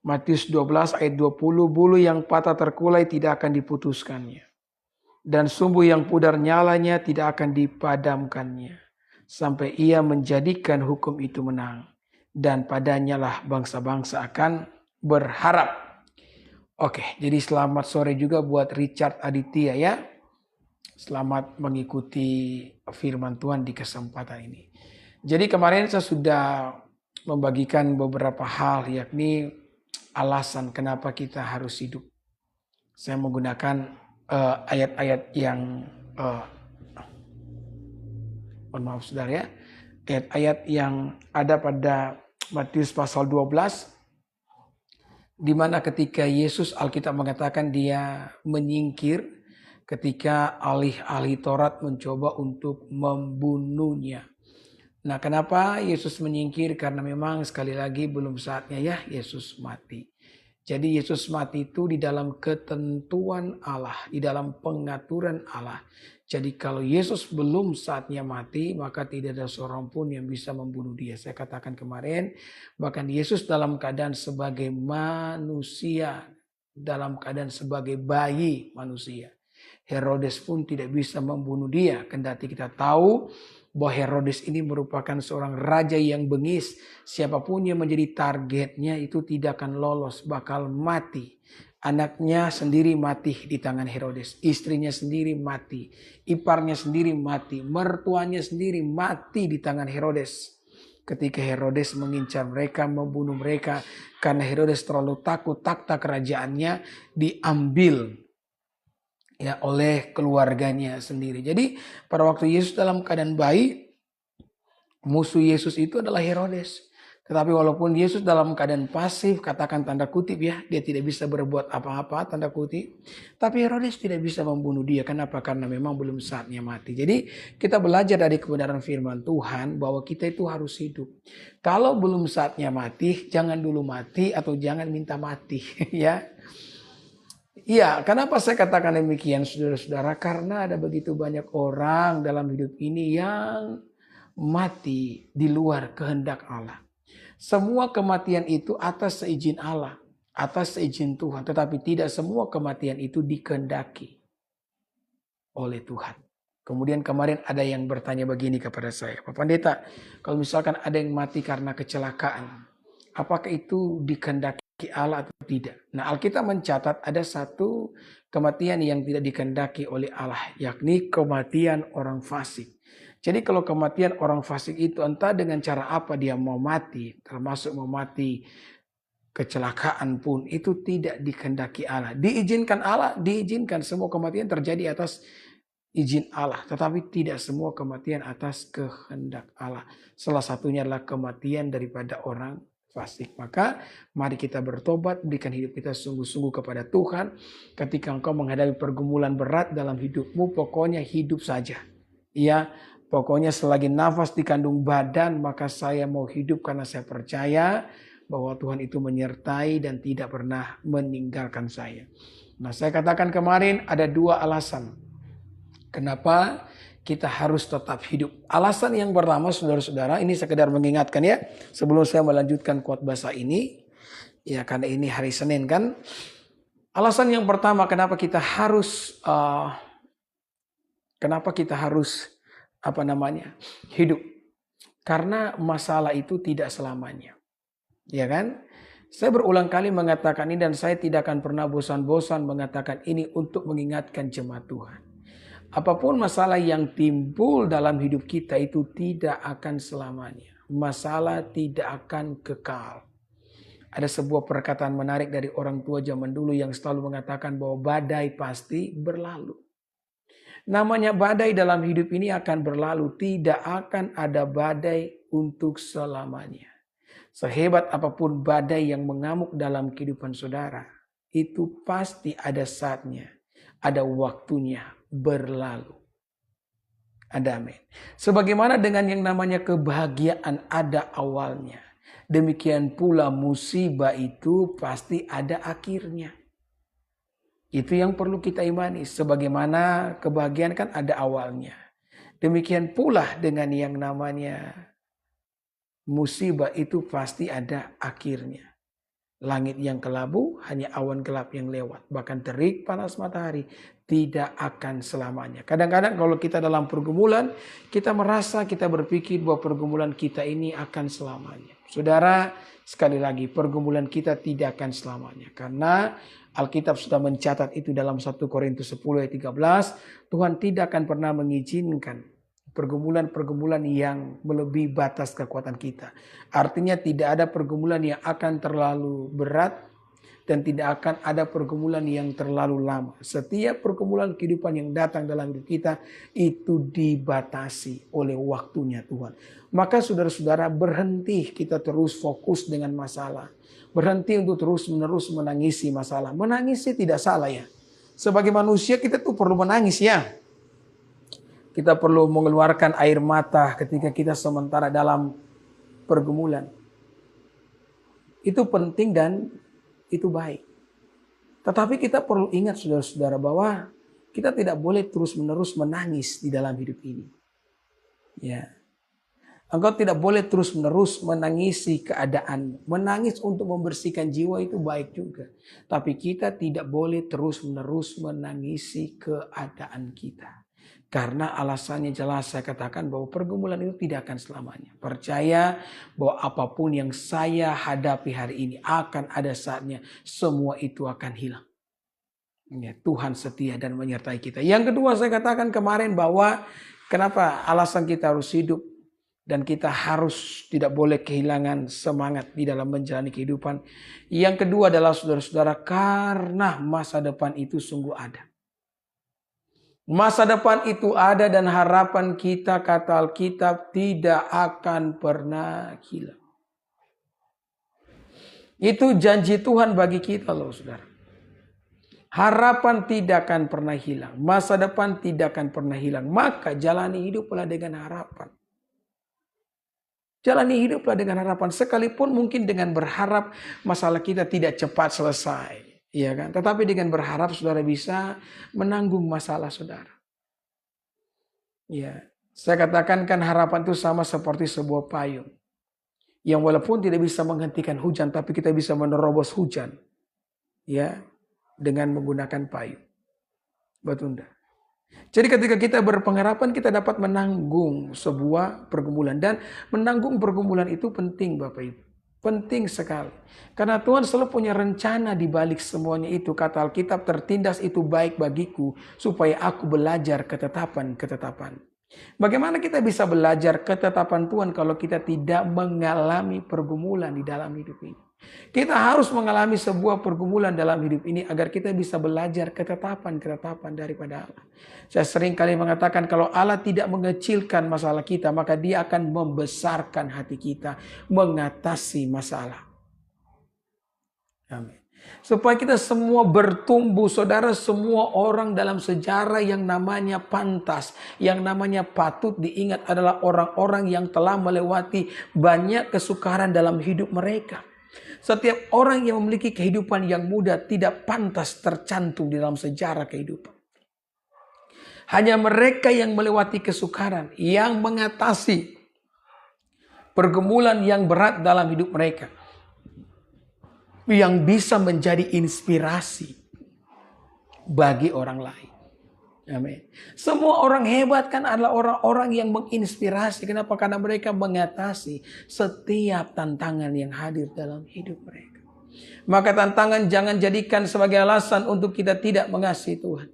Matius 12 ayat 20, bulu yang patah terkulai tidak akan diputuskannya. Dan sumbu yang pudar nyalanya tidak akan dipadamkannya. Sampai ia menjadikan hukum itu menang. Dan padanya lah bangsa-bangsa akan berharap. Oke, jadi selamat sore juga buat Richard Aditya ya. Selamat mengikuti firman Tuhan di kesempatan ini. Jadi kemarin saya sudah membagikan beberapa hal, yakni alasan kenapa kita harus hidup. Saya menggunakan ayat-ayat yang mohon maaf saudara ya, ayat-ayat yang ada pada Matius pasal 12, di mana ketika Yesus, Alkitab mengatakan dia menyingkir ketika ahli-ahli Taurat mencoba untuk membunuhnya. Nah, kenapa Yesus menyingkir? Karena memang sekali lagi belum saatnya ya Yesus mati. Jadi Yesus mati itu di dalam ketentuan Allah, di dalam pengaturan Allah. Jadi kalau Yesus belum saatnya mati, maka tidak ada seorang pun yang bisa membunuh dia. Saya katakan kemarin, bahkan Yesus dalam keadaan sebagai manusia, dalam keadaan sebagai bayi manusia. Herodes pun tidak bisa membunuh dia. Kendati kita tahu bahwa Herodes ini merupakan seorang raja yang bengis. Siapapun yang menjadi targetnya itu tidak akan lolos, bakal mati. Anaknya sendiri mati di tangan Herodes. Istrinya sendiri mati. Iparnya sendiri mati. Mertuanya sendiri mati di tangan Herodes. Ketika Herodes mengincar mereka, membunuh mereka. Karena Herodes terlalu takut, takhta kerajaannya diambil ya oleh keluarganya sendiri. Jadi pada waktu Yesus dalam keadaan bayi, musuh Yesus itu adalah Herodes. Tetapi walaupun Yesus dalam keadaan pasif, katakan tanda kutip ya, dia tidak bisa berbuat apa-apa, tanda kutip. Tapi Herodes tidak bisa membunuh dia. Kenapa? Karena memang belum saatnya mati. Jadi kita belajar dari kebenaran firman Tuhan bahwa kita itu harus hidup. Kalau belum saatnya mati, jangan dulu mati atau jangan minta mati ya. Iya, kenapa saya katakan demikian saudara-saudara? Karena ada begitu banyak orang dalam hidup ini yang mati di luar kehendak Allah. Semua kematian itu atas seizin Allah, atas seizin Tuhan. Tetapi tidak semua kematian itu dikehendaki oleh Tuhan. Kemudian kemarin ada yang bertanya begini kepada saya, Pak Pendeta, kalau misalkan ada yang mati karena kecelakaan, apakah itu dikehendaki Allah atau tidak? Nah, Alkitab mencatat ada satu kematian yang tidak dikehendaki oleh Allah, yakni kematian orang fasik. Jadi kalau kematian orang fasik itu entah dengan cara apa dia mau mati, termasuk mau mati kecelakaan pun, itu tidak dikehendaki Allah. Diizinkan Allah, diizinkan semua kematian terjadi atas izin Allah, tetapi tidak semua kematian atas kehendak Allah. Salah satunya adalah kematian daripada orang fasik. Maka mari kita bertobat, berikan hidup kita sungguh-sungguh kepada Tuhan. Ketika engkau menghadapi pergumulan berat dalam hidupmu, pokoknya hidup saja. Ya, pokoknya selagi nafas di kandung badan, maka saya mau hidup karena saya percaya bahwa Tuhan itu menyertai dan tidak pernah meninggalkan saya. Nah, saya katakan kemarin ada dua alasan kenapa kita harus tetap hidup. Alasan yang pertama saudara-saudara, ini sekedar mengingatkan ya, sebelum saya melanjutkan khotbah ini, ya karena ini hari Senin kan. Alasan yang pertama kenapa kita harus hidup. Karena masalah itu tidak selamanya. Ya kan? Saya berulang kali mengatakan ini dan saya tidak akan pernah bosan-bosan mengatakan ini untuk mengingatkan jemaat Tuhan. Apapun masalah yang timbul dalam hidup kita itu tidak akan selamanya. Masalah tidak akan kekal. Ada sebuah perkataan menarik dari orang tua zaman dulu yang selalu mengatakan bahwa badai pasti berlalu. Namanya badai dalam hidup ini akan berlalu. Tidak akan ada badai untuk selamanya. Sehebat apapun badai yang mengamuk dalam kehidupan saudara, itu pasti ada saatnya, ada waktunya berlalu. Ada amin. Sebagaimana dengan yang namanya kebahagiaan ada awalnya. Demikian pula musibah itu pasti ada akhirnya. Itu yang perlu kita imani. Sebagaimana kebahagiaan kan ada awalnya. Demikian pula dengan yang namanya musibah itu pasti ada akhirnya. Langit yang kelabu, hanya awan gelap yang lewat. Bahkan terik panas matahari tidak akan selamanya. Kadang-kadang kalau kita dalam pergumulan, kita merasa, kita berpikir bahwa pergumulan kita ini akan selamanya. Saudara, sekali lagi pergumulan kita tidak akan selamanya. Karena Alkitab sudah mencatat itu dalam 1 Korintus 10 ayat 13. Tuhan tidak akan pernah mengizinkan pergumulan-pergumulan yang melebihi batas kekuatan kita. Artinya tidak ada pergumulan yang akan terlalu berat dan tidak akan ada pergumulan yang terlalu lama. Setiap pergumulan kehidupan yang datang dalam hidup kita itu dibatasi oleh waktunya Tuhan. Maka saudara-saudara, berhenti kita terus fokus dengan masalah. Berhenti untuk terus-menerus menangisi masalah. Menangisi tidak salah ya. Sebagai manusia kita tuh perlu menangis ya. Kita perlu mengeluarkan air mata ketika kita sementara dalam pergumulan. Itu penting dan itu baik. Tetapi kita perlu ingat saudara-saudara bahwa kita tidak boleh terus-menerus menangis di dalam hidup ini. Ya. Engkau tidak boleh terus-menerus menangisi keadaan. Menangis untuk membersihkan jiwa itu baik juga. Tapi kita tidak boleh terus-menerus menangisi keadaan kita. Karena alasannya jelas, saya katakan bahwa pergumulan itu tidak akan selamanya. Percaya bahwa apapun yang saya hadapi hari ini akan ada saatnya semua itu akan hilang. Ya, Tuhan setia dan menyertai kita. Yang kedua saya katakan kemarin bahwa kenapa alasan kita harus hidup dan kita harus tidak boleh kehilangan semangat di dalam menjalani kehidupan. Yang kedua adalah saudara-saudara, karena masa depan itu sungguh ada. Masa depan itu ada dan harapan kita, kata Alkitab, tidak akan pernah hilang. Itu janji Tuhan bagi kita loh saudara. Harapan tidak akan pernah hilang. Masa depan tidak akan pernah hilang. Maka jalani hiduplah dengan harapan. Jalani hiduplah dengan harapan. Sekalipun mungkin dengan berharap masalah kita tidak cepat selesai. Ya kan? Tetapi dengan berharap saudara bisa menanggung masalah saudara. Ya, saya katakan kan harapan itu sama seperti sebuah payung. Yang walaupun tidak bisa menghentikan hujan, tapi kita bisa menerobos hujan. Ya, dengan menggunakan payung. Betunda. Jadi ketika kita berpengharapan, kita dapat menanggung sebuah pergumulan. Dan menanggung pergumulan itu penting Bapak Ibu. Penting sekali. Karena Tuhan selalu punya rencana di balik semuanya itu. Kata Alkitab, tertindas itu baik bagiku supaya aku belajar ketetapan-ketetapan. Bagaimana kita bisa belajar ketetapan Tuhan kalau kita tidak mengalami pergumulan di dalam hidup ini? Kita harus mengalami sebuah pergumulan dalam hidup ini agar kita bisa belajar ketetapan-ketetapan daripada Allah. Saya sering kali mengatakan kalau Allah tidak mengecilkan masalah kita, maka Dia akan membesarkan hati kita mengatasi masalah. Amin. Supaya kita semua bertumbuh, saudara, semua orang dalam sejarah yang namanya pantas, yang namanya patut diingat adalah orang-orang yang telah melewati banyak kesukaran dalam hidup mereka. Setiap orang yang memiliki kehidupan yang mudah tidak pantas tercantum di dalam sejarah kehidupan. Hanya mereka yang melewati kesukaran, yang mengatasi pergumulan yang berat dalam hidup mereka, yang bisa menjadi inspirasi bagi orang lain. Amin. Semua orang hebat kan adalah orang-orang yang menginspirasi. Kenapa? Karena mereka mengatasi setiap tantangan yang hadir dalam hidup mereka. Maka tantangan jangan jadikan sebagai alasan untuk kita tidak mengasihi Tuhan.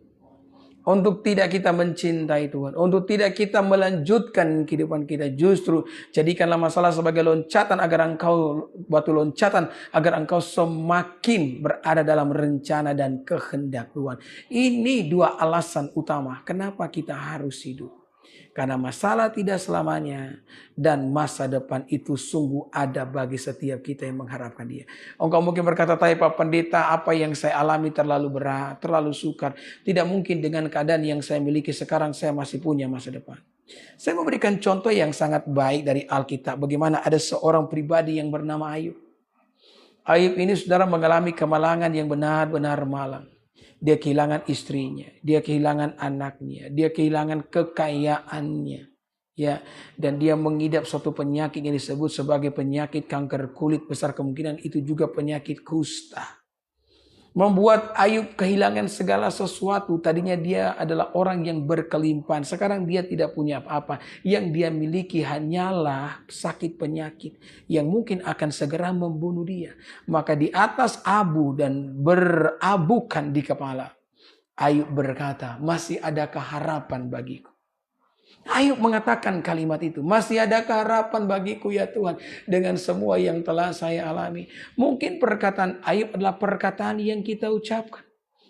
Untuk tidak kita mencintai Tuhan. Untuk tidak kita melanjutkan kehidupan kita. Justru jadikanlah masalah sebagai loncatan agar engkau, batu loncatan agar engkau semakin berada dalam rencana dan kehendak Tuhan. Ini dua alasan utama kenapa kita harus hidup. Karena masalah tidak selamanya dan masa depan itu sungguh ada bagi setiap kita yang mengharapkan Dia. Engkau mungkin berkata, "Tapi Pak Pendeta, apa yang saya alami terlalu berat, terlalu sukar. Tidak mungkin dengan keadaan yang saya miliki sekarang saya masih punya masa depan." Saya memberikan contoh yang sangat baik dari Alkitab. Bagaimana ada seorang pribadi yang bernama Ayub. Ayub ini saudara mengalami kemalangan yang benar-benar malang. Dia kehilangan istrinya, dia kehilangan anaknya, dia kehilangan kekayaannya. Ya, dan dia mengidap suatu penyakit yang disebut sebagai penyakit kanker kulit, besar kemungkinan itu juga penyakit kusta. Membuat Ayub kehilangan segala sesuatu. Tadinya dia adalah orang yang berkelimpahan. Sekarang dia tidak punya apa-apa. Yang dia miliki hanyalah sakit penyakit yang mungkin akan segera membunuh dia. Maka di atas abu dan berabukan di kepala, Ayub berkata, masih adakah harapan bagiku? Ayub mengatakan kalimat itu, masih ada harapan bagiku ya Tuhan dengan semua yang telah saya alami. Mungkin perkataan Ayub adalah perkataan yang kita ucapkan.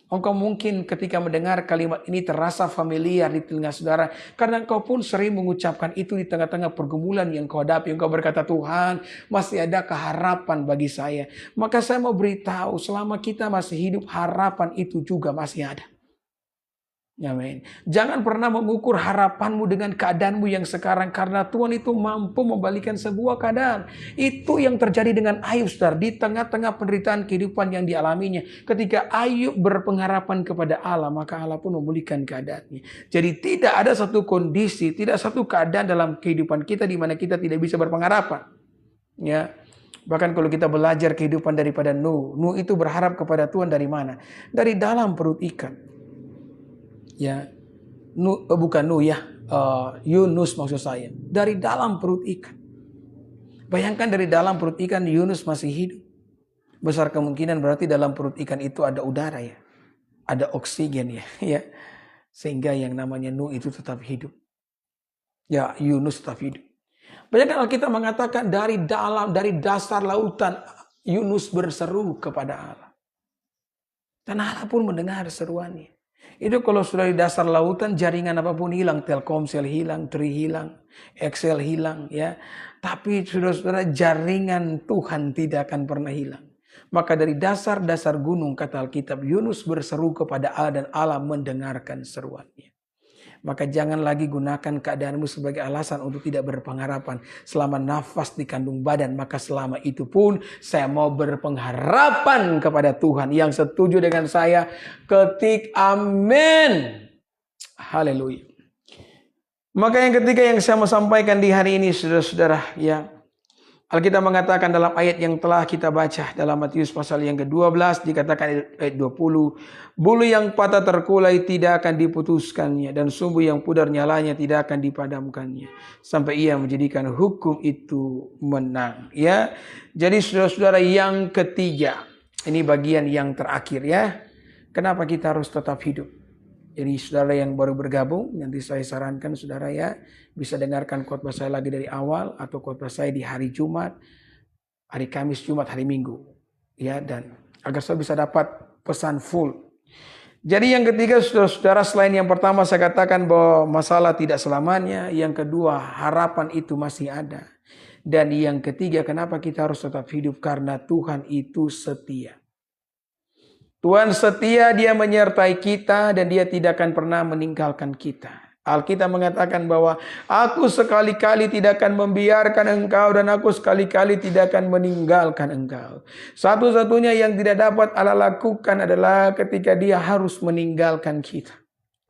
Engkau mungkin ketika mendengar kalimat ini terasa familiar di telinga saudara. Karena engkau pun sering mengucapkan itu di tengah-tengah pergumulan yang kau hadapi. Engkau berkata, Tuhan masih ada harapan bagi saya. Maka saya mau beritahu, selama kita masih hidup, harapan itu juga masih ada. Amin. Jangan pernah mengukur harapanmu dengan keadaanmu yang sekarang, karena Tuhan itu mampu membalikan sebuah keadaan. Itu yang terjadi dengan Ayub, saudara, di tengah-tengah penderitaan kehidupan yang dialaminya. Ketika Ayub berpengharapan kepada Allah, maka Allah pun memulihkan keadaannya. Jadi tidak ada satu kondisi, tidak satu keadaan dalam kehidupan kita di mana kita tidak bisa berpengharapan. Ya. Bahkan kalau kita belajar kehidupan daripada Nuh itu berharap kepada Tuhan dari mana? Dari dalam perut ikan. Ya, Yunus maksud saya. Dari dalam perut ikan. Bayangkan dari dalam perut ikan Yunus masih hidup. Besar kemungkinan berarti dalam perut ikan itu ada udara ya. Ada oksigen ya. Ya. Sehingga yang namanya Nuh itu tetap hidup. Ya, Yunus tetap hidup. Bayangkan Alkitab mengatakan dari dasar lautan Yunus berseru kepada Allah. Dan Allah pun mendengar seruannya. Itu kalau sudah di dasar lautan, jaringan apapun hilang, Telkomsel hilang, Tri hilang, Excel hilang, ya. Tapi saudara-saudara, jaringan Tuhan tidak akan pernah hilang. Maka dari dasar-dasar gunung, kata Alkitab, Yunus berseru kepada Allah dan Allah mendengarkan seruannya. Maka jangan lagi gunakan keadaanmu sebagai alasan untuk tidak berpengharapan. Selama nafas di kandung badan, maka selama itu pun saya mau berpengharapan kepada Tuhan. Yang setuju dengan saya, ketik amin. Haleluya. Maka yang ketiga yang saya mau sampaikan di hari ini, saudara-saudara, ya. Alkitab mengatakan dalam ayat yang telah kita baca dalam Matius pasal yang ke-12 dikatakan ayat 20, bulu yang patah terkulai tidak akan diputuskannya dan sumbu yang pudar nyalanya tidak akan dipadamkannya sampai ia menjadikan hukum itu menang, ya. Jadi saudara-saudara, yang ketiga, ini bagian yang terakhir ya. Kenapa kita harus tetap hidup? Jadi saudara yang baru bergabung, nanti saya sarankan saudara ya, bisa dengarkan khotbah saya lagi dari awal atau khotbah saya di hari Jumat, hari Kamis, Jumat, hari Minggu. Ya, dan agar saya bisa dapat pesan full. Jadi yang ketiga saudara-saudara, selain yang pertama saya katakan bahwa masalah tidak selamanya, yang kedua harapan itu masih ada. Dan yang ketiga, kenapa kita harus tetap hidup? Karena Tuhan itu setia. Tuhan setia, Dia menyertai kita dan Dia tidak akan pernah meninggalkan kita. Alkitab mengatakan bahwa aku sekali-kali tidak akan membiarkan engkau dan aku sekali-kali tidak akan meninggalkan engkau. Satu-satunya yang tidak dapat Allah lakukan adalah ketika Dia harus meninggalkan kita.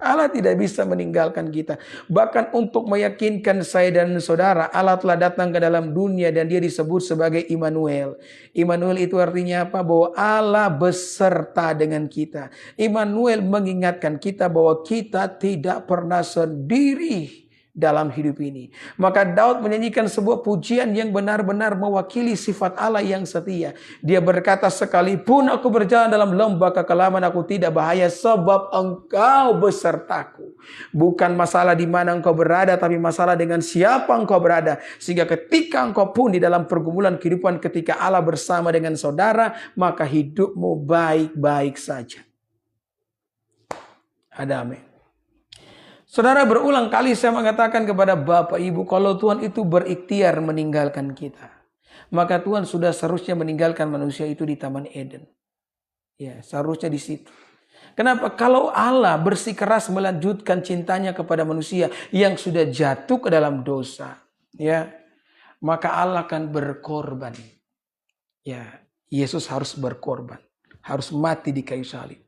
Allah tidak bisa meninggalkan kita. Bahkan untuk meyakinkan saya dan saudara, Allah telah datang ke dalam dunia dan Dia disebut sebagai Immanuel. Immanuel itu artinya apa? Bahwa Allah beserta dengan kita. Immanuel mengingatkan kita bahwa kita tidak pernah sendiri dalam hidup ini. Maka Daud menyanyikan sebuah pujian yang benar-benar mewakili sifat Allah yang setia. Dia berkata, sekalipun aku berjalan dalam lembah kekelaman, aku tidak bahaya sebab engkau besertaku. Bukan masalah di mana engkau berada, tapi masalah dengan siapa engkau berada. Sehingga ketika engkau pun di dalam pergumulan kehidupan, ketika Allah bersama dengan saudara, maka hidupmu baik-baik saja. Ada amin. Saudara, berulang kali saya mengatakan kepada Bapak Ibu, kalau Tuhan itu berikhtiar meninggalkan kita, maka Tuhan sudah seharusnya meninggalkan manusia itu di Taman Eden. Ya, seharusnya di situ. Kenapa? Kalau Allah bersikeras melanjutkan cintanya kepada manusia yang sudah jatuh ke dalam dosa, ya, maka Allah akan berkorban. Ya, Yesus harus berkorban, harus mati di kayu salib.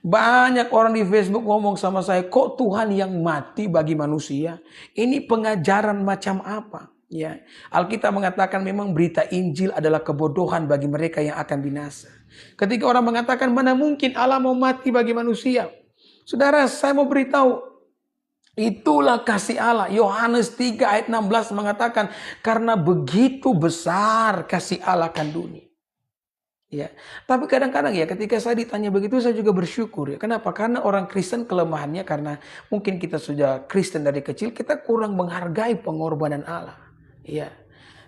Banyak orang di Facebook ngomong sama saya, kok Tuhan yang mati bagi manusia? Ini pengajaran macam apa? Ya, Alkitab mengatakan memang berita Injil adalah kebodohan bagi mereka yang akan binasa. Ketika orang mengatakan mana mungkin Allah mau mati bagi manusia? Saudara, saya mau beritahu, itulah kasih Allah. Yohanes 3 ayat 16 mengatakan, karena begitu besar kasih Allah akan dunia. Ya, tapi kadang-kadang ya ketika saya ditanya begitu saya juga bersyukur ya. Kenapa? Karena orang Kristen kelemahannya karena mungkin kita sudah Kristen dari kecil kita kurang menghargai pengorbanan Allah. Ya.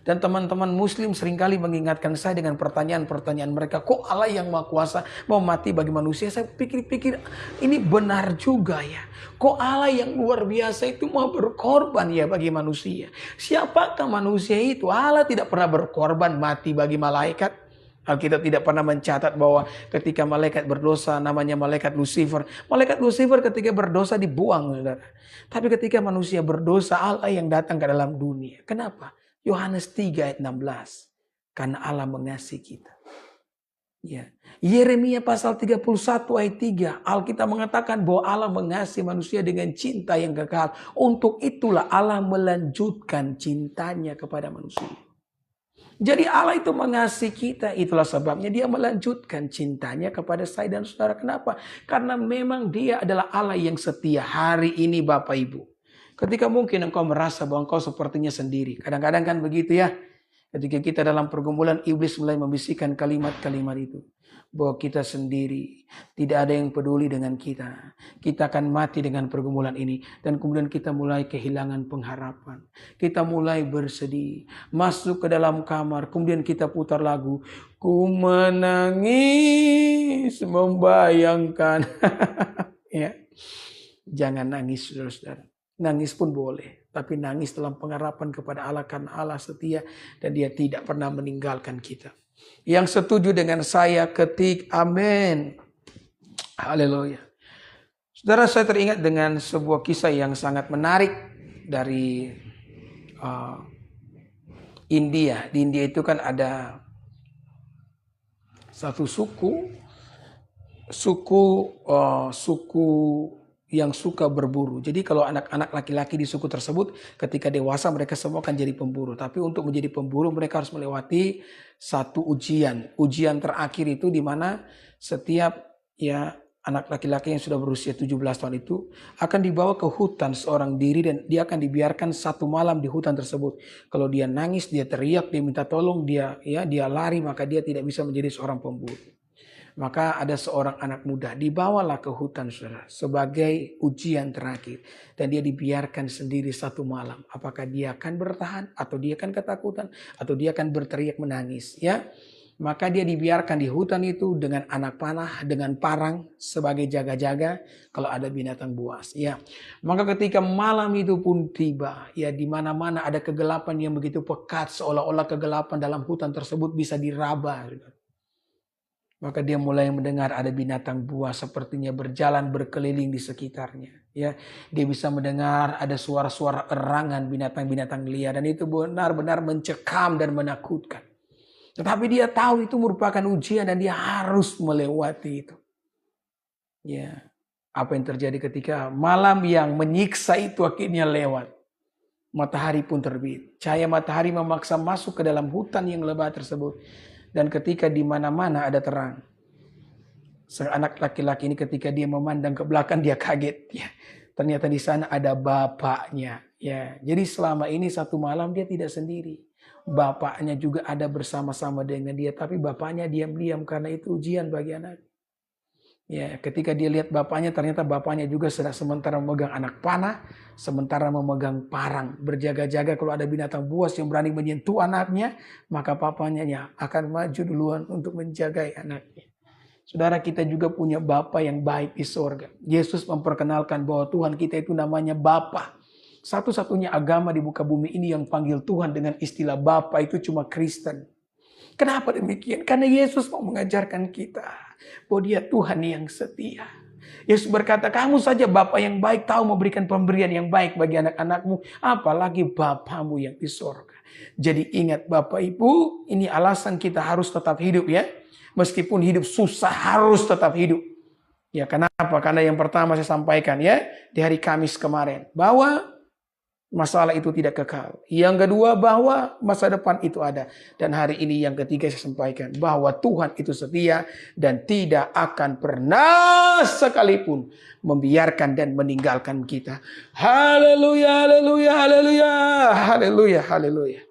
Dan teman-teman Muslim seringkali mengingatkan saya dengan pertanyaan-pertanyaan mereka. Kok Allah yang Maha Kuasa mau mati bagi manusia? Saya pikir-pikir ini benar juga ya. Kok Allah yang luar biasa itu mau berkorban ya bagi manusia? Siapakah manusia itu? Allah tidak pernah berkorban mati bagi malaikat. Alkitab tidak pernah mencatat bahwa ketika malaikat berdosa namanya malaikat Lucifer. Malaikat Lucifer ketika berdosa dibuang, saudara. Tapi ketika manusia berdosa Allah yang datang ke dalam dunia. Kenapa? Yohanes 3 ayat 16. Karena Allah mengasihi kita. Ya. Yeremia pasal 31 ayat 3. Alkitab mengatakan bahwa Allah mengasihi manusia dengan cinta yang kekal. Untuk itulah Allah melanjutkan cintanya kepada manusia. Jadi Allah itu mengasihi kita. Itulah sebabnya dia melanjutkan cintanya kepada saya dan saudara. Kenapa? Karena memang dia adalah Allah yang setia. Hari ini Bapak Ibu. Ketika mungkin engkau merasa bahwa engkau sepertinya sendiri. Kadang-kadang kan begitu ya. Ketika kita dalam pergumulan, iblis mulai membisikkan kalimat-kalimat itu. Bahwa kita sendiri, tidak ada yang peduli dengan kita. Kita akan mati dengan pergumulan ini. Dan kemudian kita mulai kehilangan pengharapan. Kita mulai bersedih. Masuk ke dalam kamar, kemudian kita putar lagu. Ku menangis, membayangkan. Ya. Jangan nangis, saudara-saudara. Nangis pun boleh. Tapi nangis dalam pengharapan kepada Allah karena Allah setia dan dia tidak pernah meninggalkan kita. Yang setuju dengan saya ketik amin. Haleluya. Saudara, saya teringat dengan sebuah kisah yang sangat menarik dari India. Di India itu kan ada satu suku yang suka berburu. Jadi kalau anak-anak laki-laki di suku tersebut ketika dewasa mereka semua akan jadi pemburu. Tapi untuk menjadi pemburu mereka harus melewati satu ujian. Ujian terakhir itu di mana setiap ya anak laki-laki yang sudah berusia 17 tahun itu akan dibawa ke hutan seorang diri dan dia akan dibiarkan satu malam di hutan tersebut. Kalau dia nangis, dia teriak, dia minta tolong, dia lari, maka dia tidak bisa menjadi seorang pemburu. Maka ada seorang anak muda dibawalah ke hutan saudara sebagai ujian terakhir. Dan dia dibiarkan sendiri satu malam. Apakah dia akan bertahan atau dia akan ketakutan atau dia akan berteriak menangis ya. Maka dia dibiarkan di hutan itu dengan anak panah, dengan parang sebagai jaga-jaga kalau ada binatang buas ya. Maka ketika malam itu pun tiba ya, di mana-mana ada kegelapan yang begitu pekat seolah-olah kegelapan dalam hutan tersebut bisa diraba. Maka dia mulai mendengar ada binatang buas sepertinya berjalan berkeliling di sekitarnya. Ya, dia bisa mendengar ada suara-suara erangan binatang-binatang liar dan itu benar-benar mencekam dan menakutkan. Tetapi dia tahu itu merupakan ujian dan dia harus melewati itu. Ya, apa yang terjadi ketika malam yang menyiksa itu akhirnya lewat. Matahari pun terbit. Cahaya matahari memaksa masuk ke dalam hutan yang lebat tersebut. Dan ketika di mana-mana ada terang. Sang anak laki-laki ini ketika dia memandang ke belakang dia kaget ya. Ternyata di sana ada bapaknya ya. Jadi selama ini satu malam dia tidak sendiri. Bapaknya juga ada bersama-sama dengan dia, tapi bapaknya diam-diam karena itu ujian bagi anak. Ya, ketika dia lihat bapaknya, ternyata bapaknya juga sedang sementara memegang anak panah, sementara memegang parang, berjaga-jaga kalau ada binatang buas yang berani menyentuh anaknya, maka papanya akan maju duluan untuk menjaga anaknya. Saudara, kita juga punya Bapa yang baik di sorga. Yesus memperkenalkan bahwa Tuhan kita itu namanya Bapa. Satu-satunya agama di muka bumi ini yang panggil Tuhan dengan istilah Bapa itu cuma Kristen. Kenapa demikian? Karena Yesus mau mengajarkan kita bahwa dia Tuhan yang setia. Yesus berkata, kamu saja Bapa yang baik tahu memberikan pemberian yang baik bagi anak-anakmu. Apalagi Bapamu yang di sorga. Jadi ingat Bapak Ibu, ini alasan kita harus tetap hidup ya. Meskipun hidup susah harus tetap hidup. Ya, kenapa? Karena yang pertama saya sampaikan ya di hari Kamis kemarin bahwa masalah itu tidak kekal. Yang kedua bahwa masa depan itu ada. Dan hari ini yang ketiga saya sampaikan bahwa Tuhan itu setia dan tidak akan pernah sekalipun membiarkan dan meninggalkan kita. Haleluya, haleluya, haleluya, haleluya, haleluya.